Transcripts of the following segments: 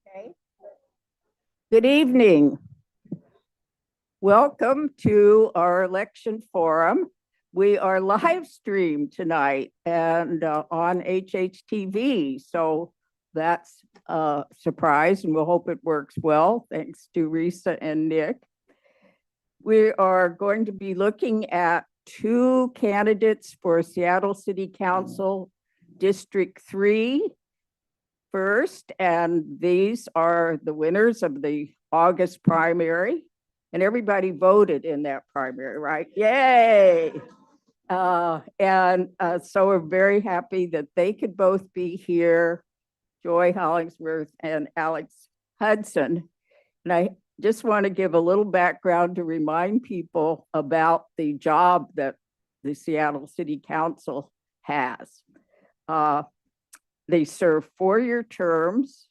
Okay. Good evening. Welcome to our election forum. We are live streamed tonight and on HHTV, so that's a surprise, and we'll hope it works well. Thanks to Risa and Nick. We are going to be looking at two candidates for Seattle City Council District 3 first, and these are the winners of the August primary, and everybody voted in that primary, right? Yay! So we're very happy that they could both be here, Joy Hollingsworth and Alex Hudson. And I just want to give a little background to remind people about the job that the Seattle City Council has. They serve 4-year terms.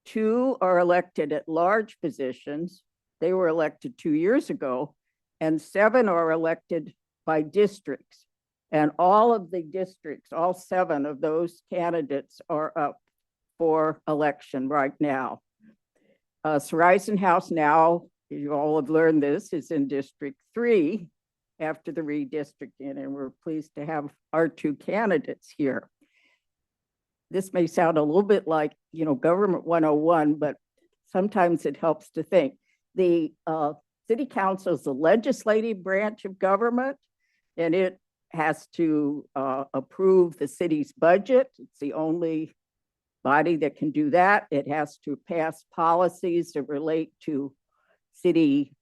2 are elected at large positions. They were elected 2 years ago, and 7 are elected by districts. And all of the districts, all 7 of those candidates are up for election right now. Horizon House now, you all have learned this, is in District 3 after the redistricting, and we're pleased to have our 2 candidates here. This may sound a little bit like, government 101, but sometimes it helps to think. The city council is the legislative branch of government, and it has to approve the city's budget. It's the only body that can do that. It has to pass policies that relate to city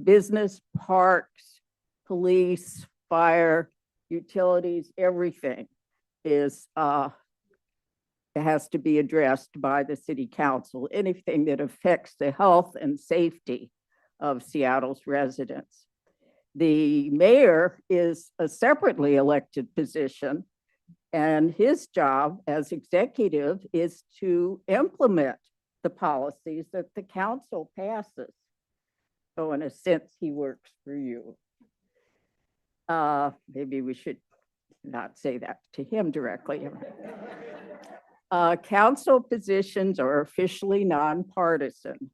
business, parks, police, fire, utilities, everything is has to be addressed by the city council, anything that affects the health and safety of Seattle's residents. The mayor is a separately elected position, and his job as executive is to implement the policies that the council passes. So in a sense, he works for you. Maybe we should not say that to him directly. Council positions are officially nonpartisan.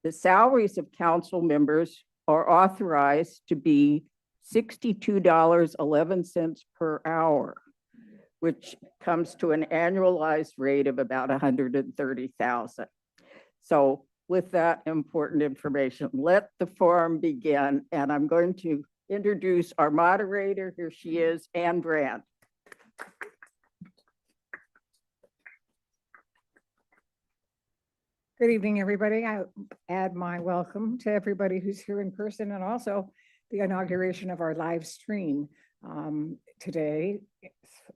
The salaries of council members are authorized to be $62.11 per hour, which comes to an annualized rate of about $130,000. So with that important information, let the forum begin, and I'm going to introduce our moderator. Here she is, Ann Brandt. Good evening, everybody. I add my welcome to everybody who's here in person, and also the inauguration of our live stream today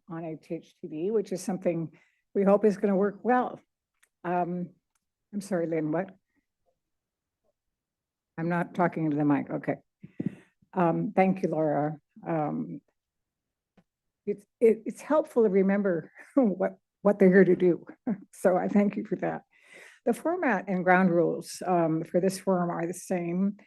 on HHTV, which is something we hope is going to work well. I'm sorry, Lynn, what? I'm not talking into the mic. Okay. Thank you, Laura. It's helpful to remember what they're here to do. So I thank you for that. The format and ground rules for this forum are the same,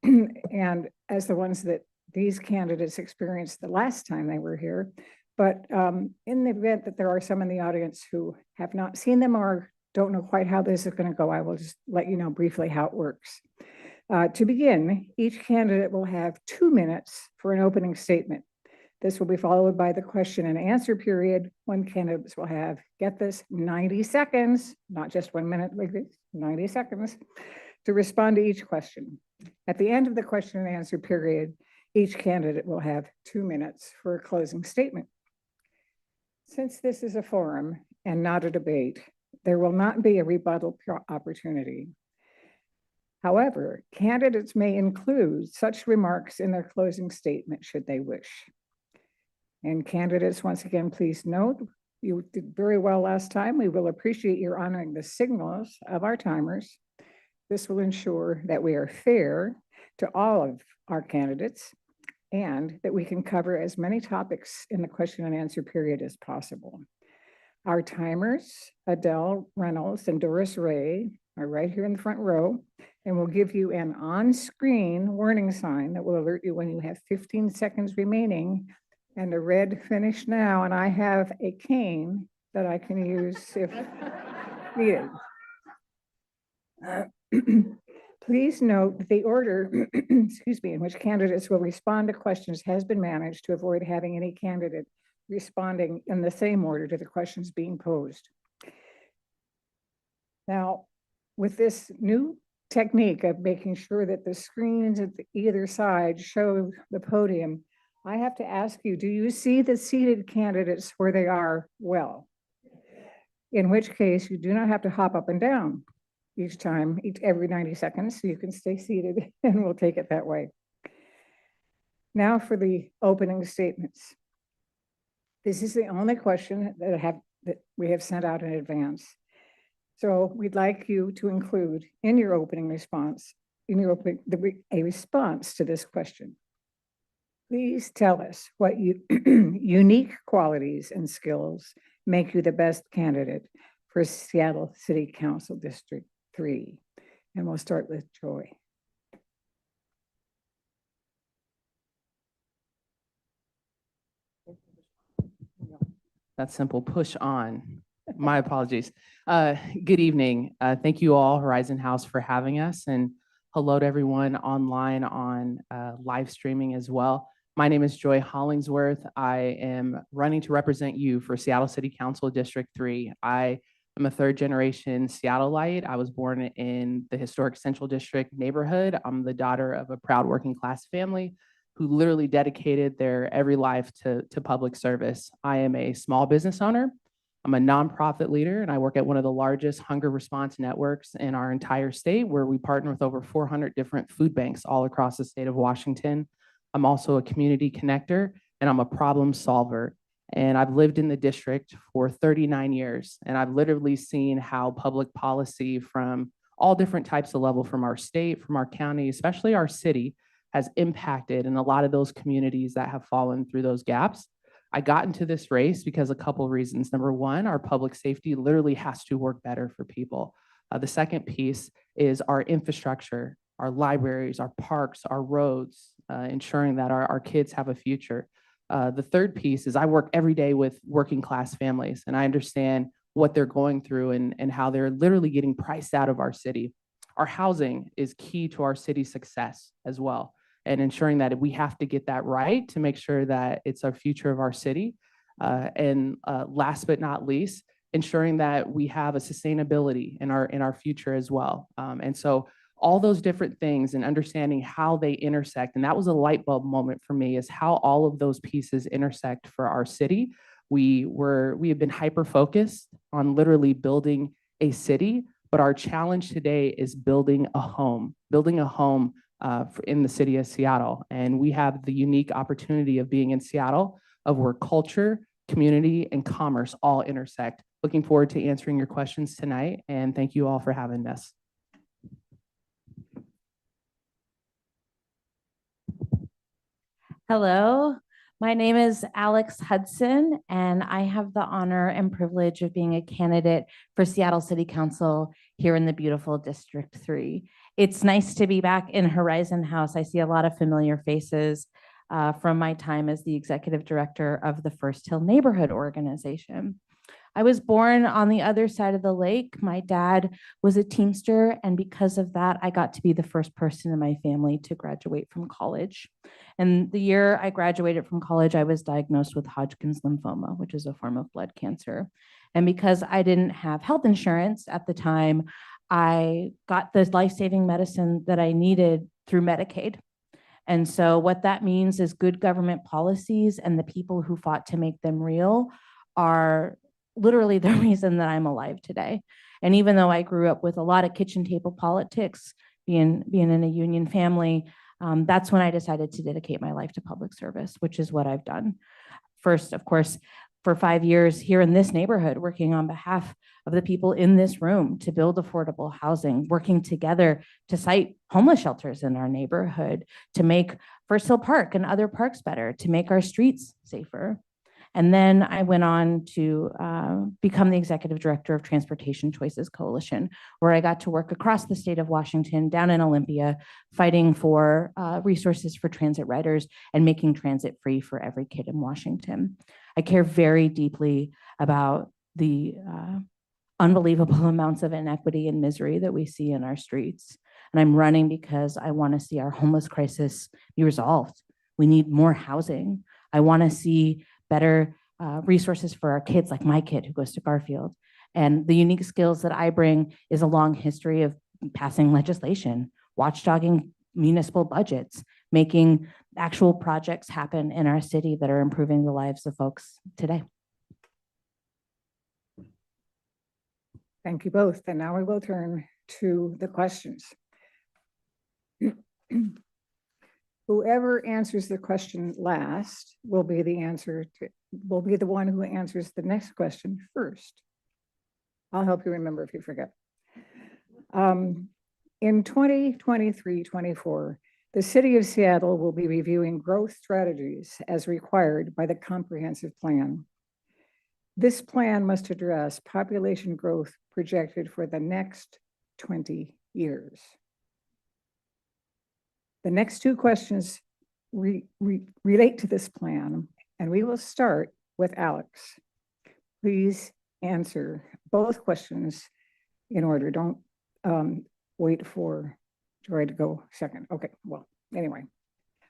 and as the ones that these candidates experienced the last time they were here. But in the event that there are some in the audience who have not seen them or don't know quite how this is going to go, I will just let you know briefly how it works. To begin, each candidate will have 2 minutes for an opening statement. This will be followed by the question and answer period, when candidates will have, get this, 90 seconds, not just 1 minute like this, 90 seconds, to respond to each question. At the end of the question and answer period, each candidate will have 2 minutes for a closing statement. Since this is a forum and not a debate, there will not be a rebuttal opportunity. However, candidates may include such remarks in their closing statement should they wish. And candidates, once again, please note, you did very well last time. We will appreciate your honoring the signals of our timers. This will ensure that we are fair to all of our candidates and that we can cover as many topics in the question and answer period as possible. Our timers, Adele Reynolds and Doris Ray, are right here in the front row, and we'll give you an on-screen warning sign that will alert you when you have 15 seconds remaining and a red finish now. And I have a cane that I can use if needed. Please note that the order, excuse me, in which candidates will respond to questions has been managed to avoid having any candidate responding in the same order to the questions being posed. Now, with this new technique of making sure that the screens at either side show the podium, I have to ask you, do you see the seated candidates where they are well? In which case you do not have to hop up and down each time, every 90 seconds, so you can stay seated and we'll take it that way. Now for the opening statements. This is the only question that we have sent out in advance. So we'd like you to include in your opening response, a response to this question. Please tell us what unique qualities and skills make you the best candidate for Seattle City Council District 3. And we'll start with Joy. That's simple, push on. My apologies. Good evening. Thank you all, Horizon House, for having us, and hello to everyone online on live streaming as well. My name is Joy Hollingsworth. I am running to represent you for Seattle City Council District 3. I am a third-generation Seattleite. I was born in the historic Central District neighborhood. I'm the daughter of a proud working-class family who literally dedicated their every life to public service. I am a small business owner. I'm a nonprofit leader, and I work at one of the largest hunger response networks in our entire state, where we partner with over 400 different food banks all across the state of Washington. I'm also a community connector, and I'm a problem solver. And I've lived in the district for 39 years, and I've literally seen how public policy from all different types of level, from our state, from our county, especially our city, has impacted in a lot of those communities that have fallen through those gaps. I got into this race because a couple of reasons. Number one, our public safety literally has to work better for people. The second piece is our infrastructure, our libraries, our parks, our roads, ensuring that our kids have a future. The third piece is I work every day with working class families, and I understand what they're going through and how they're literally getting priced out of our city. Our housing is key to our city's success as well, and ensuring that we have to get that right to make sure that it's our future of our city. And last but not least, ensuring that we have a sustainability in our future as well. And so all those different things and understanding how they intersect, and that was a light bulb moment for me, is how all of those pieces intersect for our city. We have been hyper-focused on literally building a city, but our challenge today is building a home in the city of Seattle. And we have the unique opportunity of being in Seattle, of where culture, community, and commerce all intersect. Looking forward to answering your questions tonight, and thank you all for having us. Hello, my name is Alex Hudson, and I have the honor and privilege of being a candidate for Seattle City Council here in the beautiful District 3. It's nice to be back in Horizon House. I see a lot of familiar faces from my time as the executive director of the First Hill Neighborhood Organization. I was born on the other side of the lake. My dad was a Teamster, and because of that, I got to be the first person in my family to graduate from college. And the year I graduated from college, I was diagnosed with Hodgkin's lymphoma, which is a form of blood cancer. And because I didn't have health insurance at the time, I got the life-saving medicine that I needed through Medicaid. And so what that means is good government policies and the people who fought to make them real are literally the reason that I'm alive today. And even though I grew up with a lot of kitchen table politics, being in a union family, that's when I decided to dedicate my life to public service, which is what I've done. First, of course, for 5 years here in this neighborhood, working on behalf of the people in this room to build affordable housing, working together to site homeless shelters in our neighborhood, to make First Hill Park and other parks better, to make our streets safer. And then I went on to become the executive director of Transportation Choices Coalition, where I got to work across the state of Washington, down in Olympia, fighting for resources for transit riders and making transit free for every kid in Washington. I care very deeply about the unbelievable amounts of inequity and misery that we see in our streets. And I'm running because I want to see our homeless crisis be resolved. We need more housing. I want to see better resources for our kids, like my kid who goes to Garfield. And the unique skills that I bring is a long history of passing legislation, watchdogging municipal budgets, making actual projects happen in our city that are improving the lives of folks today. Thank you both. And now we will turn to the questions. Whoever answers the question last will be the one who answers the next question first. I'll help you remember if you forget. In 2023-24, the city of Seattle will be reviewing growth strategies as required by the comprehensive plan. This plan must address population growth projected for the next 20 years. The next two questions relate to this plan, and we will start with Alex. Please answer both questions in order. Don't wait for Joy to go second. Okay, well, anyway.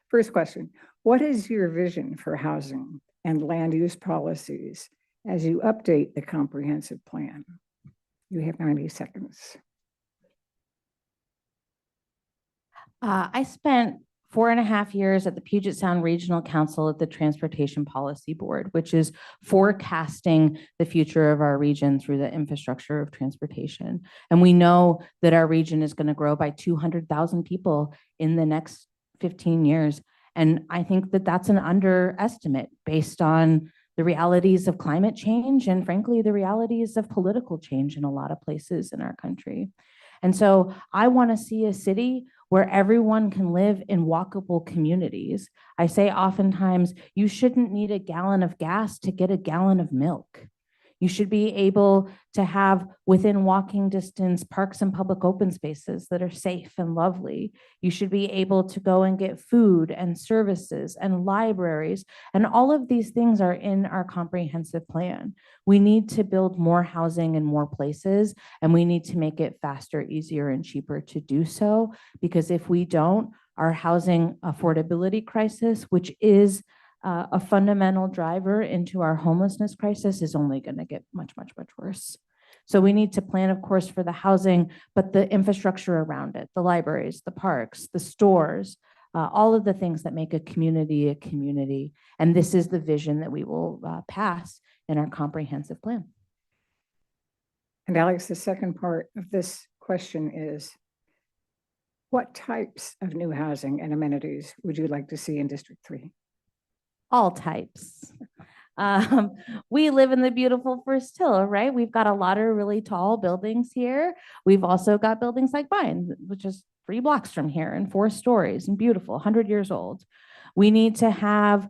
First question, what is your vision for housing and land use policies as you update the comprehensive plan? You have 90 seconds. I spent 4.5 years at the Puget Sound Regional Council at the Transportation Policy Board, which is forecasting the future of our region through the infrastructure of transportation. And we know that our region is going to grow by 200,000 people in the next 15 years. And I think that that's an underestimate based on the realities of climate change and, frankly, the realities of political change in a lot of places in our country. And so I want to see a city where everyone can live in walkable communities. I say oftentimes, you shouldn't need a gallon of gas to get a gallon of milk. You should be able to have within walking distance parks and public open spaces that are safe and lovely. You should be able to go and get food and services and libraries. And all of these things are in our comprehensive plan. We need to build more housing in more places, and we need to make it faster, easier, and cheaper to do so. Because if we don't, our housing affordability crisis, which is a fundamental driver into our homelessness crisis, is only going to get much, much, much worse. So we need to plan, of course, for the housing, but the infrastructure around it, the libraries, the parks, the stores, all of the things that make a community a community. And this is the vision that we will pass in our comprehensive plan. And Alex, the second part of this question is, what types of new housing and amenities would you like to see in District 3? All types. We live in the beautiful First Hill, right? We've got a lot of really tall buildings here. We've also got buildings like mine, which is 3 blocks from here and 4 stories and beautiful, 100 years old. We need to have,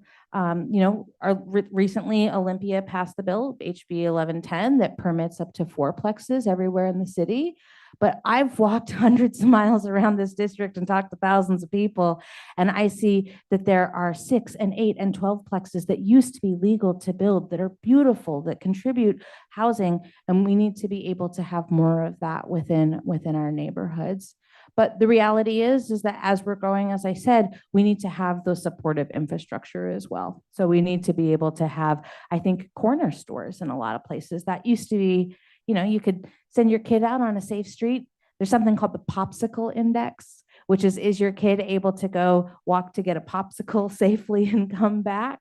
recently Olympia passed the bill, HB 1110, that permits up to 4plexes everywhere in the city. But I've walked hundreds of miles around this district and talked to thousands of people, and I see that there are 6 and 8 and 12plexes that used to be legal to build that are beautiful, that contribute housing, and we need to be able to have more of that within our neighborhoods. But the reality is that as we're growing, as I said, we need to have those supportive infrastructure as well. So we need to be able to have, I think, corner stores in a lot of places. That used to be, you could send your kid out on a safe street. There's something called the popsicle index, which is your kid able to go walk to get a popsicle safely and come back?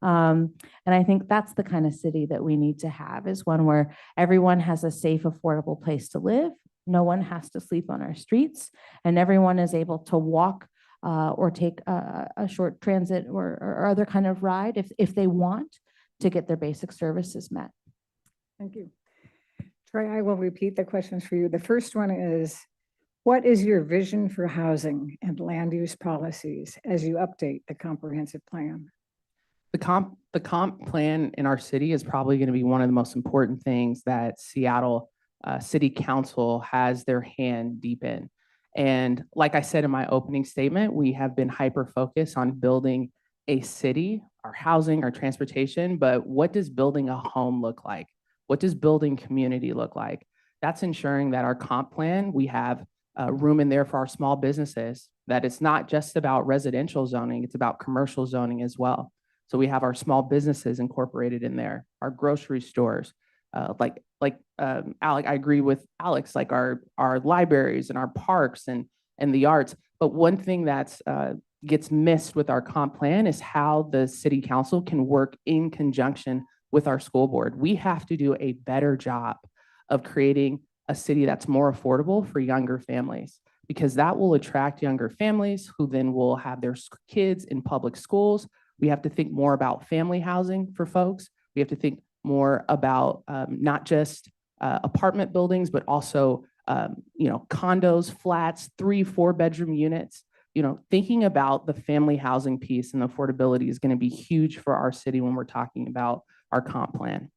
And I think that's the kind of city that we need to have, is one where everyone has a safe, affordable place to live. No one has to sleep on our streets, and everyone is able to walk or take a short transit or other kind of ride if they want to get their basic services met. Thank you. Troy, I will repeat the questions for you. The first one is, what is your vision for housing and land use policies as you update the comprehensive plan? The comp plan in our city is probably going to be one of the most important things that Seattle City Council has their hand deep in. And like I said in my opening statement, we have been hyper-focused on building a city, our housing, our transportation, but what does building a home look like? What does building community look like? That's ensuring that our comp plan, we have room in there for our small businesses, that it's not just about residential zoning, it's about commercial zoning as well. So we have our small businesses incorporated in there, our grocery stores, Alec, I agree with Alex, like our libraries and our parks and the arts. But one thing that's gets missed with our comp plan is how the city council can work in conjunction with our school board. We have to do a better job of creating a city that's more affordable for younger families, because that will attract younger families who then will have their kids in public schools. We have to think more about family housing for folks. We have to think more about not just apartment buildings, but also condos, flats, 3-4 bedroom units. Thinking about the family housing piece and affordability is going to be huge for our city when we're talking about our comp plan.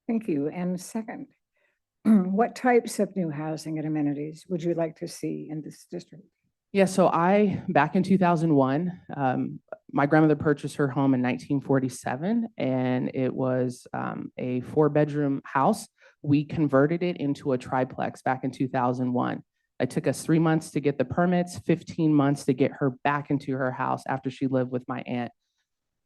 Thank you. And second, what types of new housing and amenities would you like to see in this district? Yeah, so back in 2001, my grandmother purchased her home in 1947, and it was a 4-bedroom house. We converted it into a triplex back in 2001. It took us 3 months to get the permits, 15 months to get her back into her house after she lived with my aunt.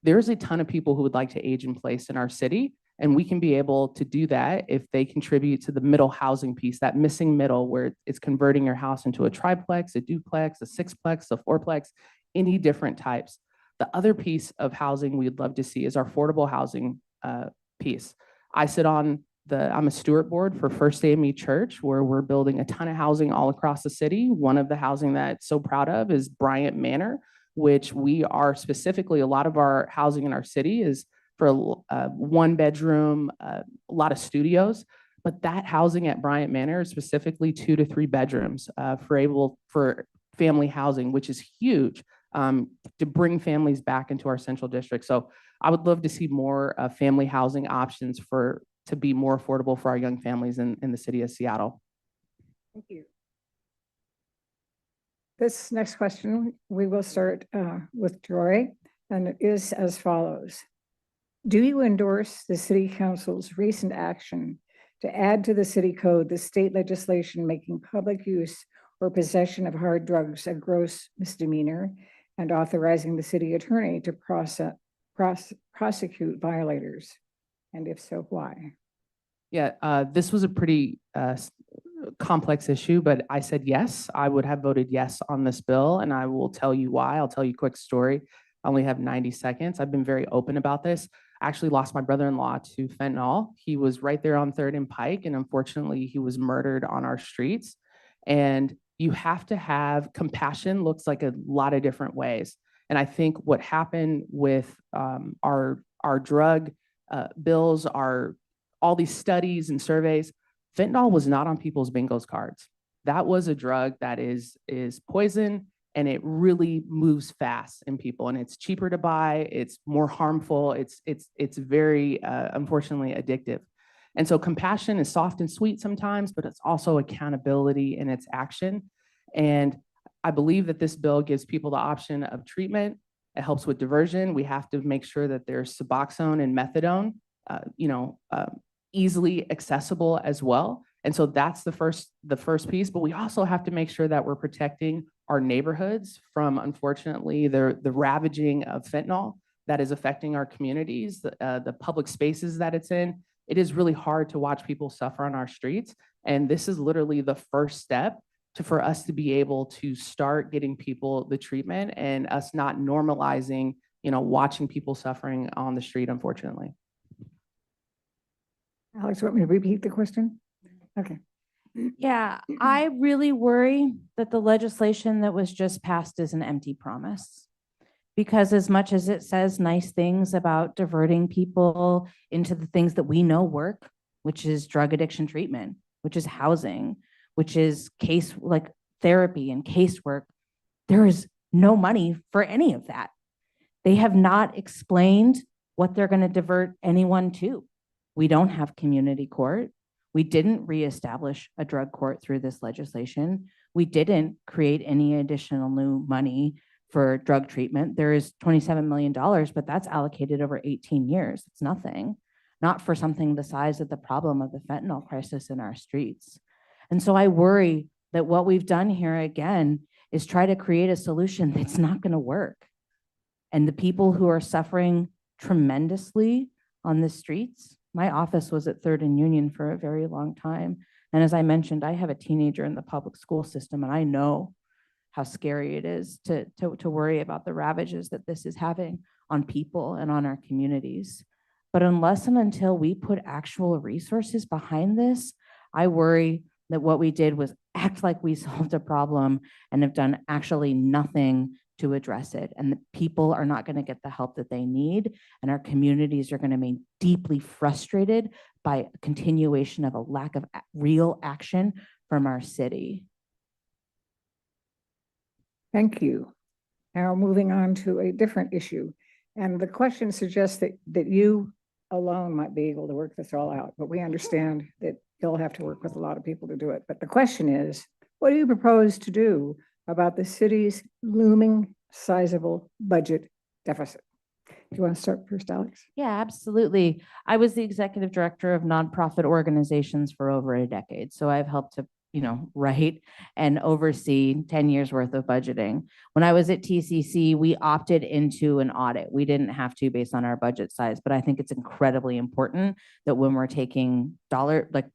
There's a ton of people who would like to age in place in our city, and we can be able to do that if they contribute to the middle housing piece, that missing middle where it's converting your house into a triplex, a duplex, a sixplex, a fourplex, any different types. The other piece of housing we'd love to see is our affordable housing piece. I'm a steward board for First AME Church, where we're building a ton of housing all across the city. One of the housing that's so proud of is Bryant Manor, which we are specifically, a lot of our housing in our city is for 1 bedroom, a lot of studios, but that housing at Bryant Manor is specifically 2 to 3 bedrooms for family housing, which is huge to bring families back into our central district. So I would love to see more family housing options to be more affordable for our young families in the city of Seattle. Thank you. This next question, we will start with Joy, and it is as follows. Do you endorse the City Council's recent action to add to the city code the state legislation making public use or possession of hard drugs a gross misdemeanor and authorizing the city attorney to prosecute violators? And if so, why? Yeah, this was a pretty complex issue, but I said yes. I would have voted yes on this bill, and I will tell you why. I'll tell you a quick story. I only have 90 seconds. I've been very open about this. I actually lost my brother-in-law to fentanyl. He was right there on 3rd and Pike, and unfortunately, he was murdered on our streets. And you have to have compassion, looks like a lot of different ways. And I think what happened with our drug bills, all these studies and surveys, fentanyl was not on people's bingo cards. That was a drug that is poison, and it really moves fast in people, and it's cheaper to buy. It's more harmful. It's very unfortunately addictive. And so compassion is soft and sweet sometimes, but it's also accountability in its action. And I believe that this bill gives people the option of treatment. It helps with diversion. We have to make sure that there's Suboxone and methadone, easily accessible as well. And so that's the first piece, but we also have to make sure that we're protecting our neighborhoods from, unfortunately, the ravaging of fentanyl that is affecting our communities, the public spaces that it's in. It is really hard to watch people suffer on our streets. And this is literally the first step for us to be able to start getting people the treatment and us not normalizing, watching people suffering on the street, unfortunately. Alex, want me to repeat the question? Okay. Yeah, I really worry that the legislation that was just passed is an empty promise. Because as much as it says nice things about diverting people into the things that we know work, which is drug addiction treatment, which is housing, which is case like therapy and casework, there is no money for any of that. They have not explained what they're going to divert anyone to. We don't have community court. We didn't reestablish a drug court through this legislation. We didn't create any additional new money for drug treatment. There is $27 million, but that's allocated over 18 years. It's nothing. not for something the size of the problem of the fentanyl crisis in our streets. And so I worry that what we've done here again is try to create a solution that's not going to work. And the people who are suffering tremendously on the streets, my office was at 3rd and Union for a very long time. And as I mentioned, I have a teenager in the public school system, and I know how scary it is to worry about the ravages that this is having on people and on our communities. But unless and until we put actual resources behind this, I worry that what we did was act like we solved a problem and have done actually nothing to address it. And the people are not going to get the help that they need. And our communities are going to be deeply frustrated by a continuation of a lack of real action from our city. Thank you. Now moving on to a different issue. And the question suggests that you alone might be able to work this all out, but we understand that you'll have to work with a lot of people to do it. But the question is, what do you propose to do about the city's looming sizable budget deficit? Do you want to start first, Alex? Yeah, absolutely. I was the executive director of nonprofit organizations for over a decade. So I've helped to, write and oversee 10 years worth of budgeting. When I was at TCC, we opted into an audit. We didn't have to based on our budget size, but I think it's incredibly important that when we're taking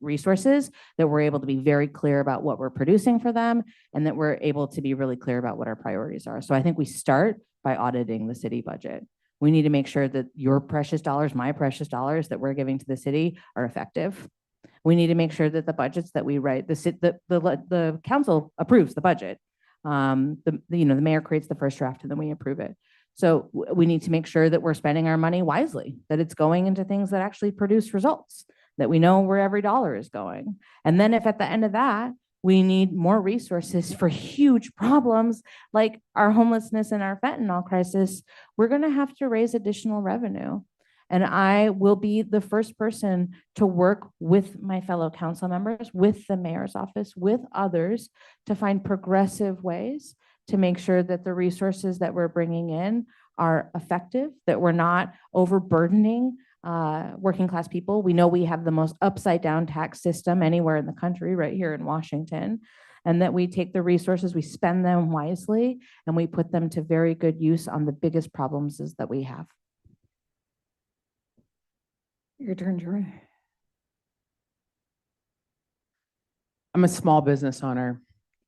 resources, that we're able to be very clear about what we're producing for them and that we're able to be really clear about what our priorities are. So I think we start by auditing the city budget. We need to make sure that your precious dollars, my precious dollars that we're giving to the city are effective. We need to make sure that the budgets that we write, the council approves the budget. The mayor creates the first draft and then we approve it. So we need to make sure that we're spending our money wisely, that it's going into things that actually produce results, that we know where every dollar is going. And then if at the end of that, we need more resources for huge problems like our homelessness and our fentanyl crisis, we're going to have to raise additional revenue. And I will be the first person to work with my fellow council members, with the mayor's office, with others to find progressive ways to make sure that the resources that we're bringing in are effective, that we're not overburdening working class people. We know we have the most upside down tax system anywhere in the country, right here in Washington, and that we take the resources, we spend them wisely, and we put them to very good use on the biggest problems that we have. Your turn, Joy. I'm a small business owner,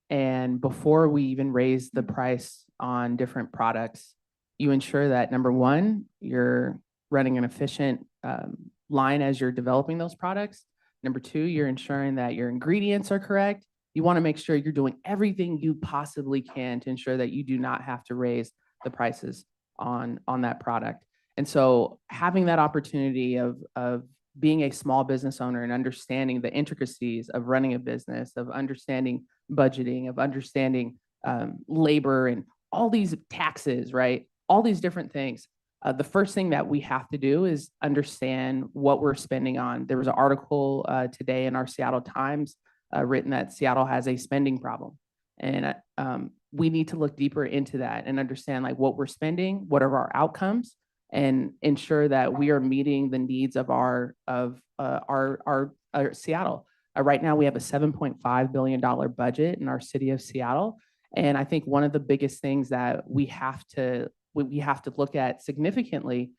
and before we even raise the price on different products, you ensure that number one, you're running an efficient line as you're developing those products. Number two, you're ensuring that your ingredients are correct. You want to make sure you're doing everything you possibly can to ensure that you do not have to raise the prices on that product. And so having that opportunity of being a small business owner and understanding the intricacies of running a business, of understanding budgeting, of understanding labor and all these taxes, right? All these different things. The first thing that we have to do is understand what we're spending on. There was an article today in our Seattle Times written that Seattle has a spending problem. And we need to look deeper into that and understand like what we're spending, what are our outcomes, and ensure that we are meeting the needs of our Seattle. Right now, we have a $7.5 billion budget in our city of Seattle. And I think one of the biggest things that we have to look at significantly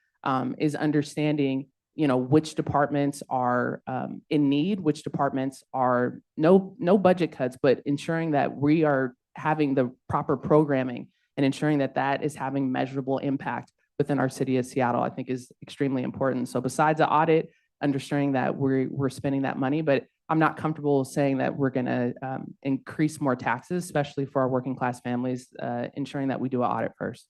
is understanding, which departments are in need, which departments are no budget cuts, but ensuring that we are having the proper programming and ensuring that that is having measurable impact within our city of Seattle, I think is extremely important. So besides the audit, understanding that we're spending that money, but I'm not comfortable saying that we're going to increase more taxes, especially for our working class families, ensuring that we do an audit first.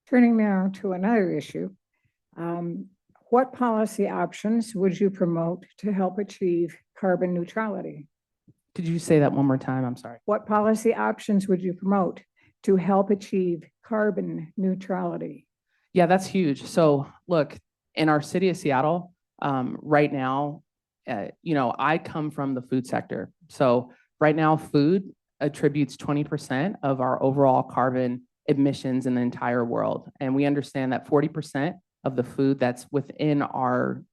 Turning now to another issue, what policy options would you promote to help achieve carbon neutrality? Could you say that one more time? I'm sorry. What policy options would you promote to help achieve carbon neutrality? Yeah, that's huge. So look, in our city of Seattle, right now, I come from the food sector. So right now, food attributes 20% of our overall carbon emissions in the entire world. And we understand that 40% of the food that's within our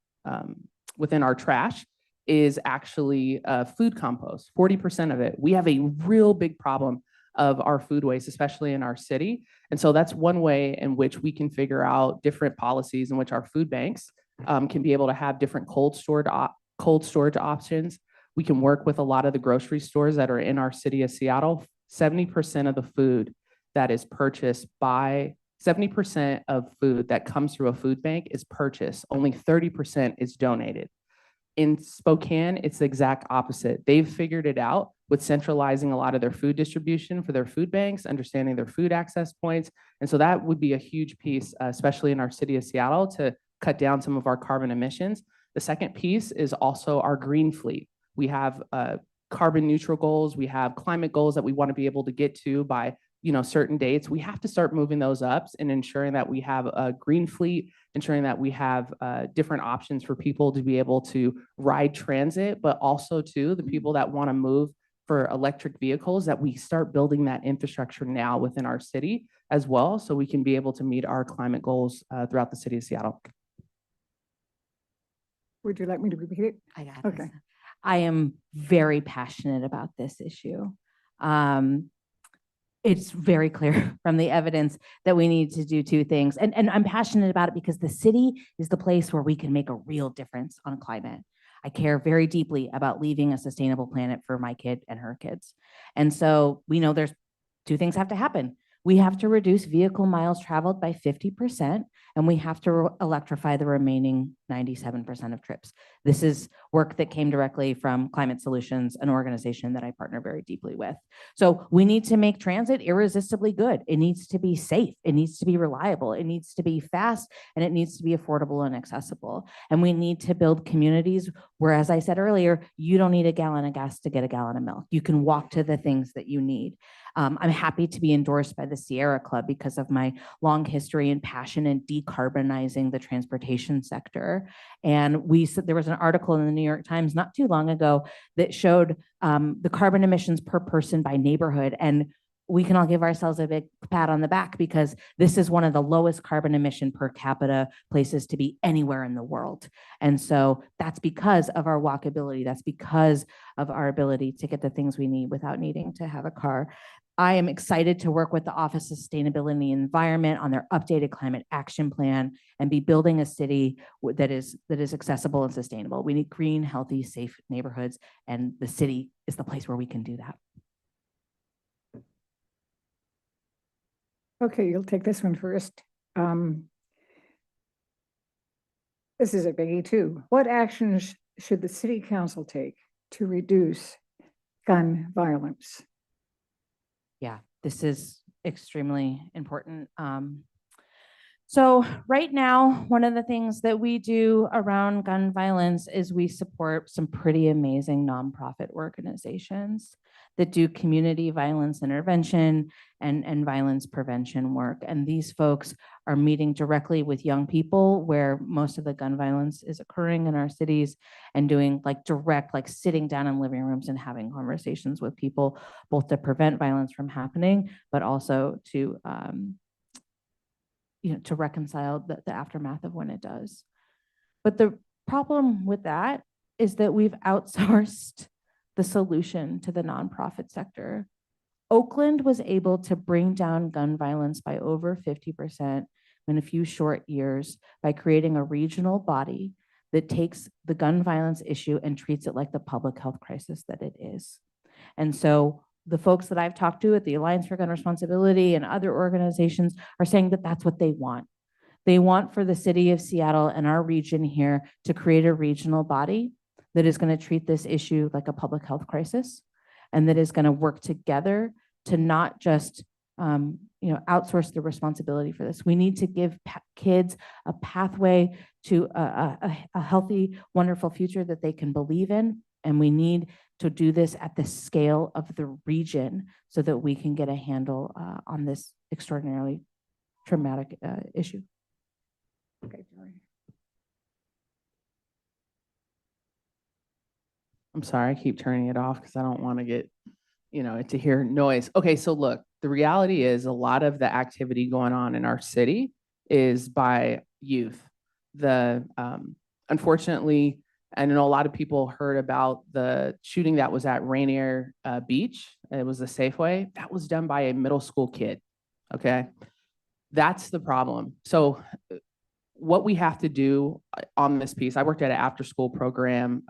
trash is actually food compost, 40% of it. We have a real big problem of our food waste, especially in our city. And so that's one way in which we can figure out different policies in which our food banks can be able to have different cold storage options. We can work with a lot of the grocery stores that are in our city of Seattle. 70% of the food that is purchased by 70% of food that comes through a food bank is purchased. Only 30% is donated. In Spokane, it's the exact opposite. They've figured it out with centralizing a lot of their food distribution for their food banks, understanding their food access points. And so that would be a huge piece, especially in our city of Seattle, to cut down some of our carbon emissions. The second piece is also our green fleet. We have carbon neutral goals. We have climate goals that we want to be able to get to by certain dates. We have to start moving those up and ensuring that we have a green fleet, ensuring that we have different options for people to be able to ride transit, but also to the people that want to move for electric vehicles, that we start building that infrastructure now within our city as well, so we can be able to meet our climate goals throughout the city of Seattle. Would you like me to repeat it? I got Okay. this. I am very passionate about this issue. It's very clear from the evidence that we need to do two things. And I'm passionate about it because the city is the place where we can make a real difference on climate. I care very deeply about leaving a sustainable planet for my kid and her kids. And so we know there's two things have to happen. We have to reduce vehicle miles traveled by 50%, and we have to electrify the remaining 97% of trips. This is work that came directly from Climate Solutions, an organization that I partner very deeply with. So we need to make transit irresistibly good. It needs to be safe. It needs to be reliable. It needs to be fast, and it needs to be affordable and accessible. And we need to build communities where, as I said earlier, you don't need a gallon of gas to get a gallon of milk. You can walk to the things that you need. I'm happy to be endorsed by the Sierra Club because of my long history and passion in decarbonizing the transportation sector. And there was an article in the New York Times not too long ago that showed the carbon emissions per person by neighborhood. And we can all give ourselves a big pat on the back because this is one of the lowest carbon emission per capita places to be anywhere in the world. And so that's because of our walkability. That's because of our ability to get the things we need without needing to have a car. I am excited to work with the Office of Sustainability and the Environment on their updated climate action plan and be building a city that is accessible and sustainable. We need green, healthy, safe neighborhoods, and the city is the place where we can do that. Okay, you'll take this one first. This is a biggie too. What actions should the city council take to reduce gun violence? Yeah, this is extremely important. So right now, one of the things that we do around gun violence is we support some pretty amazing nonprofit organizations that do community violence intervention and violence prevention work. And these folks are meeting directly with young people where most of the gun violence is occurring in our cities and doing direct, sitting down in living rooms and having conversations with people, both to prevent violence from happening, but also to reconcile the aftermath of when it does. But the problem with that is that we've outsourced the solution to the nonprofit sector. Oakland was able to bring down gun violence by over 50% in a few short years by creating a regional body that takes the gun violence issue and treats it like the public health crisis that it is. And so the folks that I've talked to at the Alliance for Gun Responsibility and other organizations are saying that that's what they want. They want for the city of Seattle and our region here to create a regional body that is going to treat this issue like a public health crisis and that is going to work together to not just outsource the responsibility for this. We need to give kids a pathway to a healthy, wonderful future that they can believe in. And we need to do this at the scale of the region so that we can get a handle on this extraordinarily traumatic issue. Okay, Julie. I'm sorry, I keep turning it off because I don't want to get to hear noise. Okay, so look, the reality is a lot of the activity going on in our city is by youth. Unfortunately, I know a lot of people heard about the shooting that was at Rainier Beach. It was a Safeway. That was done by a middle school kid. Okay, that's the problem. So what we have to do on this piece, I worked at an after school program,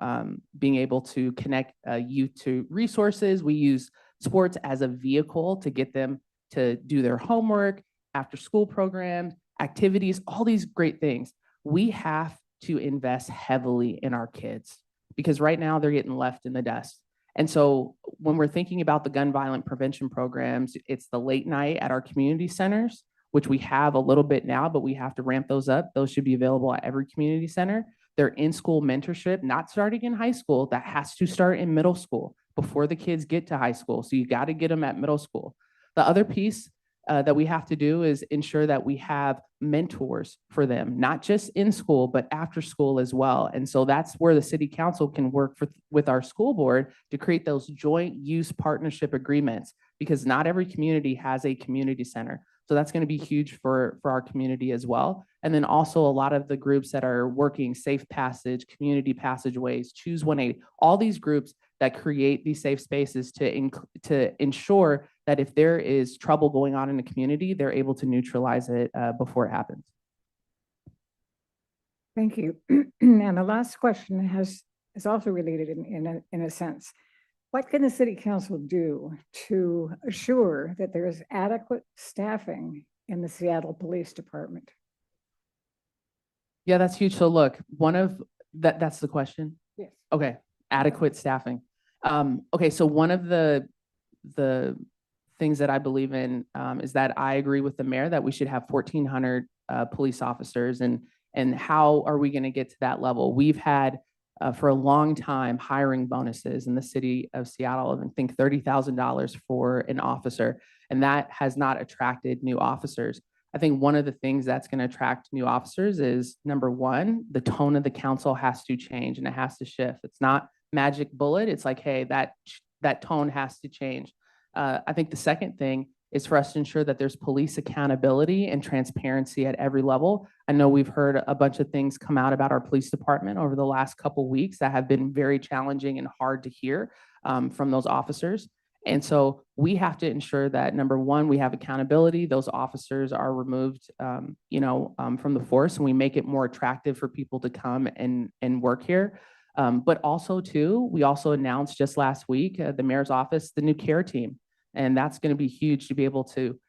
being able to connect youth to resources. We use sports as a vehicle to get them to do their homework, after school programs, activities, all these great things. We have to invest heavily in our kids because right now they're getting left in the dust. And so when we're thinking about the gun violence prevention programs, it's the late night at our community centers, which we have a little bit now, but we have to ramp those up. Those should be available at every community center. Their in-school mentorship, not starting in high school, that has to start in middle school before the kids get to high school. So you got to get them at middle school. The other piece that we have to do is ensure that we have mentors for them, not just in school, but after school as well. And so that's where the city council can work with our school board to create those joint use partnership agreements, because not every community has a community center. So that's going to be huge for our community as well. And then also a lot of the groups that are working Safe Passage, Community Passageways, Choose 180, all these groups that create these safe spaces to ensure that if there is trouble going on in the community, they're able to neutralize it before it happens. Thank you. And the last question is also related in a sense. What can the city council do to assure that there is adequate staffing in the Seattle Police Department? Yeah, that's huge. So look, that's the question. Yes. Okay, adequate staffing. Okay, so one of the things that I believe in is that I agree with the mayor that we should have 1,400 police officers, and how are we going to get to that level? We've had for a long time hiring bonuses in the city of Seattle of, I think, $30,000 for an officer, and that has not attracted new officers. I think one of the things that's going to attract new officers is, number one, the tone of the council has to change and it has to shift. It's not magic bullet. It's like, hey, that tone has to change. I think the second thing is for us to ensure that there's police accountability and transparency at every level. I know we've heard a bunch of things come out about our police department over the last couple of weeks that have been very challenging and hard to hear from those officers. And so we have to ensure that, number one, we have accountability. Those officers are removed, from the force, and we make it more attractive for people to come and work here. But also, too, we also announced just last week, the mayor's office, the new care team. And that's going to be huge to be able to